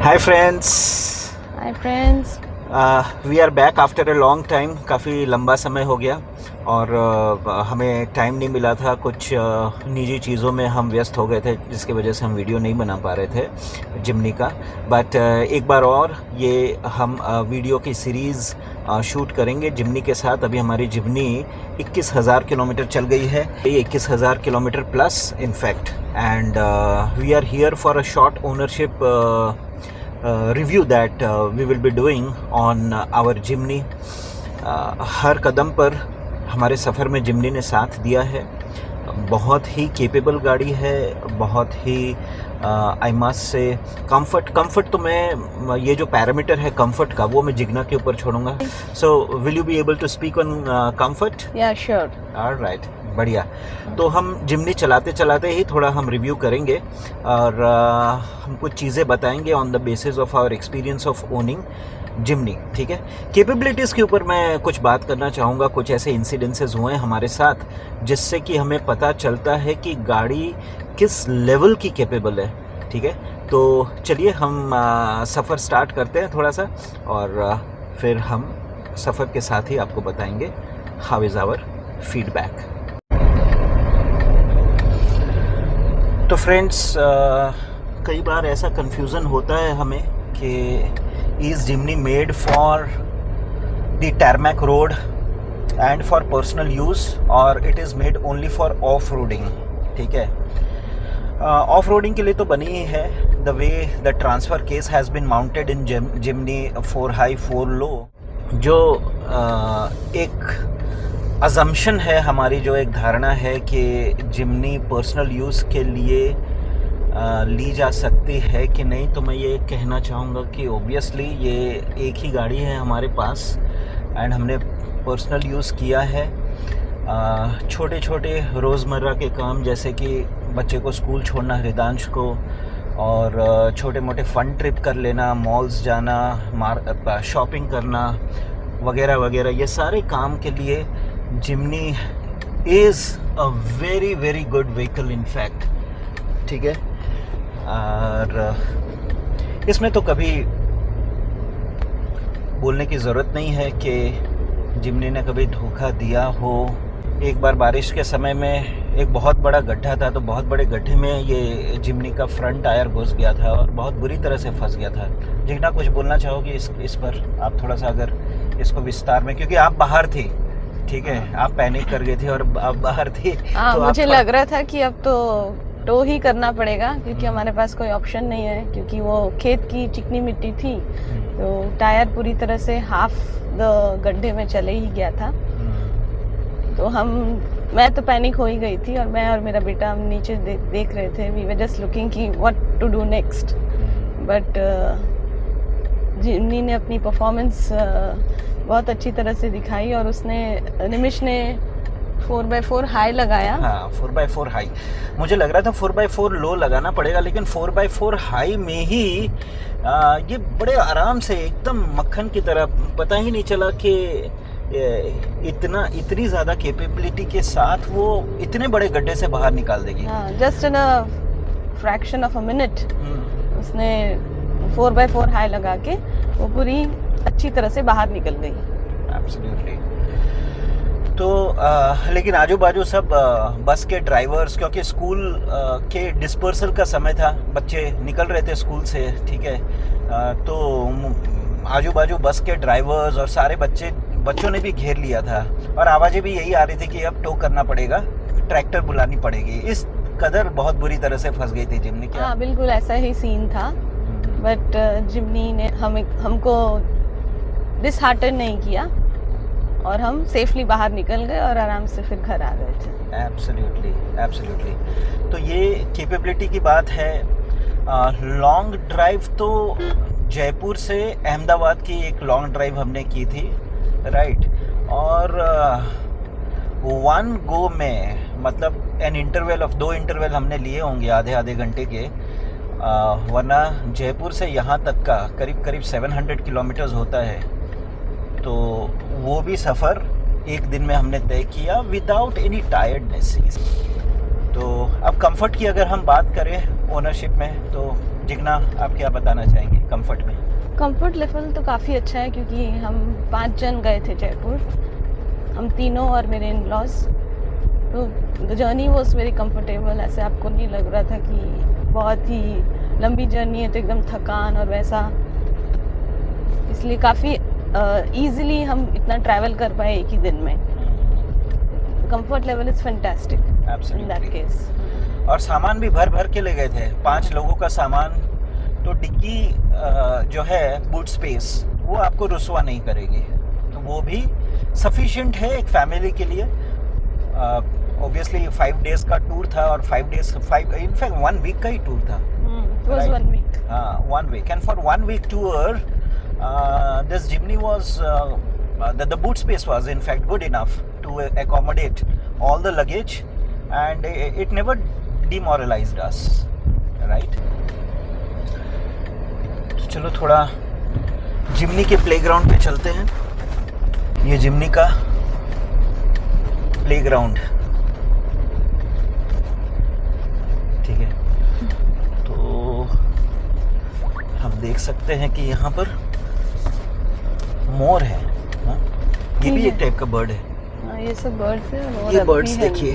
Hi friends. Hi friends. We are back after a long time. काफ़ी लंबा समय हो गया और हमें टाइम नहीं मिला था। कुछ निजी चीज़ों में हम व्यस्त हो गए थे जिसकी वजह से हम वीडियो नहीं बना पा रहे थे जिमनी का। बट एक बार और ये हम वीडियो की सीरीज़ शूट करेंगे जिमनी के साथ। अभी हमारी जिमनी 21,000 किलोमीटर चल गई है, 21,000 kilometre plus in fact. And we are here for a short ownership review that we will be doing on our Jimny। हर कदम पर हमारे सफ़र में जिमनी ने साथ दिया है। बहुत ही केपेबल गाड़ी है, बहुत ही आई मस्ट से कंफर्ट तो मैं ये जो पैरामीटर है कंफर्ट का वो मैं जिग्ना के ऊपर छोड़ूंगा। So will you be able to speak on comfort? या श्योर। ऑलराइट, बढ़िया। तो हम जिमनी चलाते चलाते ही थोड़ा हम रिव्यू करेंगे और हम कुछ चीज़ें बताएंगे on the basis of our experience of owning Jimny. ठीक है। कैपेबिलिटीज़ के ऊपर मैं कुछ बात करना चाहूँगा। कुछ ऐसे इंसिडेंसेस हुए हैं हमारे साथ जिससे कि हमें पता चलता है कि गाड़ी किस लेवल की कैपेबल है। ठीक है। तो चलिए हम सफ़र स्टार्ट करते हैं थोड़ा सा और फिर हम सफ़र के साथ ही आपको बताएंगे हाउ इज़ आवर फीडबैक। तो फ्रेंड्स, कई बार ऐसा कन्फ्यूज़न होता है हमें कि is Jimny made for the tarmac road and for personal use और it is made only for off roading. ठीक है। ऑफ रोडिंग के लिए तो बनी ही है। The way the transfer case has been mounted in Jimny 4 high 4 लो, जो एक अजम्पशन है हमारी, जो एक धारणा है कि जिमनी पर्सनल यूज़ के लिए ली जा सकती है कि नहीं। तो मैं ये कहना चाहूँगा कि ओबियसली ये एक ही गाड़ी है हमारे पास एंड हमने पर्सनल यूज़ किया है। छोटे छोटे रोज़मर्रा के काम जैसे कि बच्चे को स्कूल छोड़ना हृदांश को, और छोटे मोटे फ़न ट्रिप कर लेना, मॉल्स जाना, शॉपिंग करना वगैरह वगैरह, ये सारे काम के लिए Jimny is a very very good vehicle in fact. ठीक है। और इसमें तो कभी बोलने की ज़रूरत नहीं है कि जिमनी ने कभी धोखा दिया हो। एक बार बारिश के समय में एक बहुत बड़ा गड्ढा था, तो बहुत बड़े गड्ढे में ये जिमनी का फ्रंट टायर घुस गया था और बहुत बुरी तरह से फंस गया था। जिग्ना, कुछ बोलना चाहोगी इस पर? आप थोड़ा सा अगर इसको विस्तार में, क्योंकि आप बाहर थी। ठीक है। आप पैनिक कर गई थी और आप बाहर थी। तो मुझे लग रहा था कि अब तो टो ही करना पड़ेगा क्योंकि हमारे पास कोई ऑप्शन नहीं है, क्योंकि वो खेत की चिकनी मिट्टी थी तो टायर पूरी तरह से हाफ द गड्ढे में चले ही गया था। तो मैं तो पैनिक हो ही गई थी और मैं और मेरा बेटा हम नीचे देख रहे थे। वी वर जस्ट लुकिंग कि what to do next. But Jimny ने अपनी परफॉर्मेंस बहुत अच्छी तरह से दिखाई और निमिष ने 4x4 हाई लगाया। हाँ, 4x4 हाई। मुझे लग रहा था 4x4 लो लगाना पड़ेगा, लेकिन 4x4 हाई में ही ये बड़े आराम से एकदम मक्खन की तरह, पता ही नहीं चला कि इतनी ज़्यादा कैपेबिलिटी के साथ वो इतने बड़े गड्ढे से बाहर निकाल देगी। Just in a fraction of a minute उसने 4x4 हाई लगा के वो पूरी अच्छी तरह से बाहर निकल गई। एब्सोल्युटली। तो लेकिन आजू बाजू सब बस के ड्राइवर्स, क्योंकि स्कूल के डिस्पर्सल का समय था, बच्चे निकल रहे थे स्कूल से। ठीक है। तो आजू बाजू बस के ड्राइवर्स और सारे बच्चों ने भी घेर लिया था और आवाज़ें भी यही आ रही थी कि अब टो करना पड़ेगा, ट्रैक्टर बुलानी पड़ेगी। इस कदर बहुत बुरी तरह से फंस गई थी जिमनी। क्या? हाँ, बिल्कुल ऐसा ही सीन था। बट जिमनी ने हमको डिसहार्टन नहीं किया और हम सेफली बाहर निकल गए और आराम से फिर घर आ गए थे। एब्सोल्युटली। तो ये कैपेबिलिटी की बात है। लॉन्ग ड्राइव तो जयपुर से अहमदाबाद की एक लॉन्ग ड्राइव हमने की थी, राइट। और 1 गो में, मतलब एन इंटरवल ऑफ 2 इंटरवल हमने लिए होंगे आधे घंटे के, वरना जयपुर से यहाँ तक का करीब 700 किलोमीटर्स होता है। तो वो भी सफ़र एक दिन में हमने तय किया विदाउट एनी टायर्डनेस। तो अब कंफर्ट की अगर हम बात करें ओनरशिप में, तो जिग्ना आप क्या बताना चाहेंगे कंफर्ट में? कंफर्ट लेवल तो काफ़ी अच्छा है क्योंकि हम 5 जन गए थे जयपुर, हम तीनों और मेरे इन लॉज। तो the journey was very comfortable. ऐसे आपको नहीं लग रहा था कि बहुत ही लंबी जर्नी है तो एकदम थकान और वैसा, इसलिए काफ़ी ईजिली हम इतना ट्रैवल कर पाए एक ही दिन में। Comfort level is fantastic in that case. और सामान भी भर भर के ले गए थे, 5 लोगों का सामान, तो डिग्गी जो है बूट स्पेस वो आपको रुसवा नहीं करेगी, तो वो भी सफिशिएंट है एक फैमिली के लिए। ऑब्वियसली 5 डेज का टूर था और 5 डेज इनफैक्ट 1 वीक का ही टूर था। was 1 week. 1 week, and for 1 week tour this Jimny was the boot space was in fact good enough to accommodate all the luggage, and it never demoralized us, right? तो चलो थोड़ा Jimny के playground पे चलते हैं। ये Jimny का playground, ठीक है। तो हम देख सकते हैं कि यहाँ पर मोर है, हाँ? ये भी एक टाइप का बर्ड है। हाँ, ये सब बर्ड्स है और ये बर्ड्स देखिए,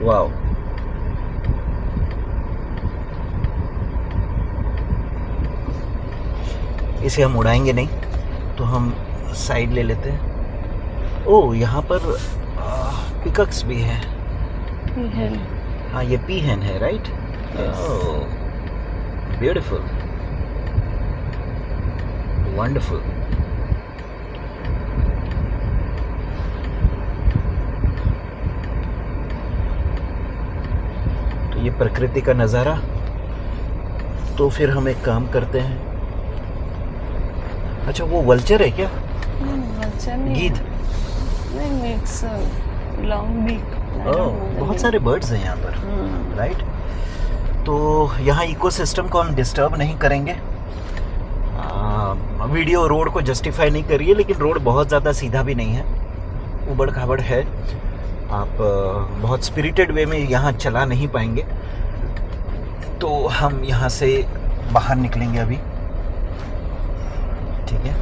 वाओ। इसे हम उड़ाएंगे नहीं, तो हम साइड ले लेते हैं। ओह, यहाँ पर पिकक्स भी है। हाँ, ये पीहन है, राइट? ओह, ब्यूटीफुल, वंडरफुल। तो ये प्रकृति का नज़ारा। तो फिर हम एक काम करते हैं। अच्छा, वो वल्चर है क्या? वल्चर नहीं, गीद नहीं, इट्स लॉन्ग बीक। बहुत सारे बर्ड्स हैं यहाँ पर, राइट? तो यहाँ इकोसिस्टम को हम डिस्टर्ब नहीं करेंगे। वीडियो रोड को जस्टिफाई नहीं करिए, लेकिन रोड बहुत ज़्यादा सीधा भी नहीं है, उबड़ खाबड़ है। आप बहुत स्पिरिटेड वे में यहाँ चला नहीं पाएंगे। तो हम यहाँ से बाहर निकलेंगे अभी, ठीक है?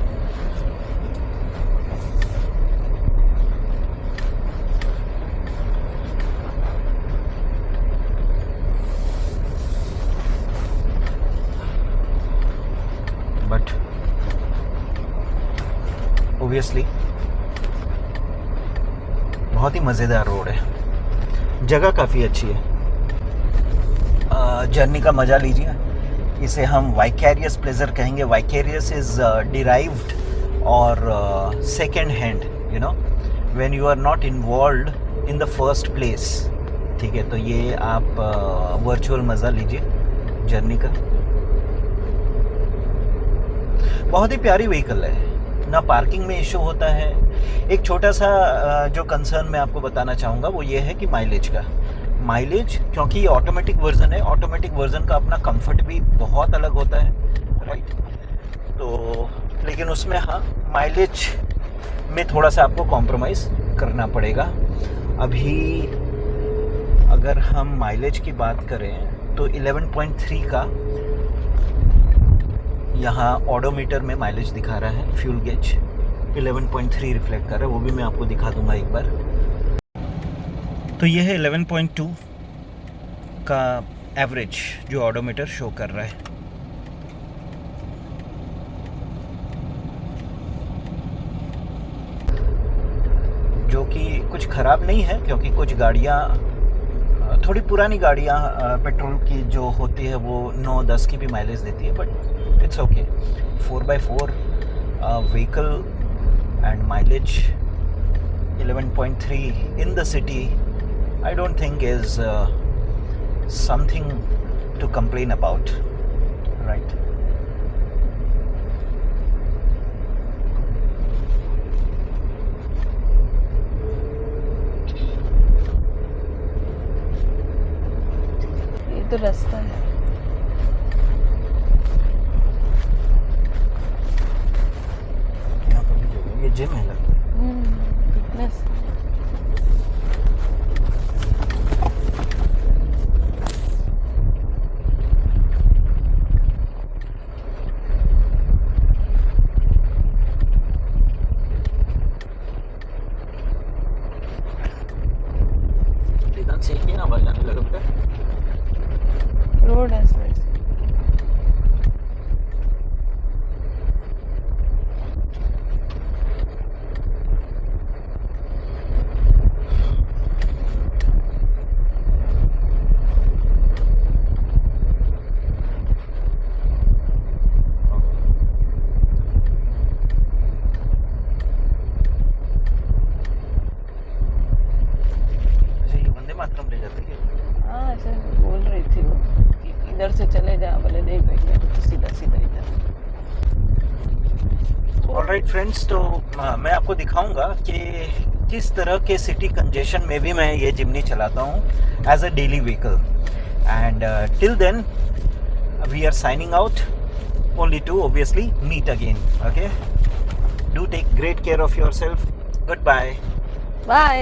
बट ओबियसली बहुत ही मज़ेदार रोड है, जगह काफ़ी अच्छी है। जर्नी का मज़ा लीजिए। इसे हम वाइकेरियस प्लेजर कहेंगे। वाइकेरियस इज़ डिराइव्ड और second hand, you know, when you are not involved in the first place, ठीक है? तो ये आप वर्चुअल मज़ा लीजिए जर्नी का। बहुत ही प्यारी व्हीकल है, ना पार्किंग में इशू होता है। एक छोटा सा जो कंसर्न मैं आपको बताना चाहूँगा वो ये है कि माइलेज का। माइलेज, क्योंकि ये ऑटोमेटिक वर्जन है, ऑटोमेटिक वर्जन का अपना कंफर्ट भी बहुत अलग होता है, राइट? तो लेकिन उसमें हाँ, माइलेज में थोड़ा सा आपको कॉम्प्रोमाइज़ करना पड़ेगा। अभी अगर हम माइलेज की बात करें तो 11.3 का यहाँ ऑडोमीटर में माइलेज दिखा रहा है। फ्यूल गेज 11.3 रिफ्लेक्ट कर रहा है, वो भी मैं आपको दिखा दूंगा एक बार। तो ये है 11.2 का एवरेज जो ऑडोमीटर शो कर रहा है। जो कि कुछ ख़राब नहीं है, क्योंकि कुछ गाड़ियाँ, थोड़ी पुरानी गाड़ियाँ पेट्रोल की जो होती है वो 9-10 की भी माइलेज देती है, but it's okay. 4x4 vehicle and mileage 11.3 in the city, I don't think is something to complain about, right? ये तो रास्ता है। यहाँ पर भी जगह, ये जिम है लग। फिटनेस। इधर से ही आवाज आने लगा बेटा। रोड है सर। अच्छा ये वंदे मातरम ले जाते क्या? हाँ सर बोल रही थी वो कि इधर से चले जा, बोले नहीं भैया तो सीधा सीधा इधर। ऑलराइट फ्रेंड्स, तो मैं आपको दिखाऊंगा कि किस तरह के सिटी कंजेशन में भी मैं ये जिमनी चलाता हूँ as a daily vehicle. And till then we are signing out, only to obviously meet again. Okay, do take great care of yourself. Goodbye. Bye.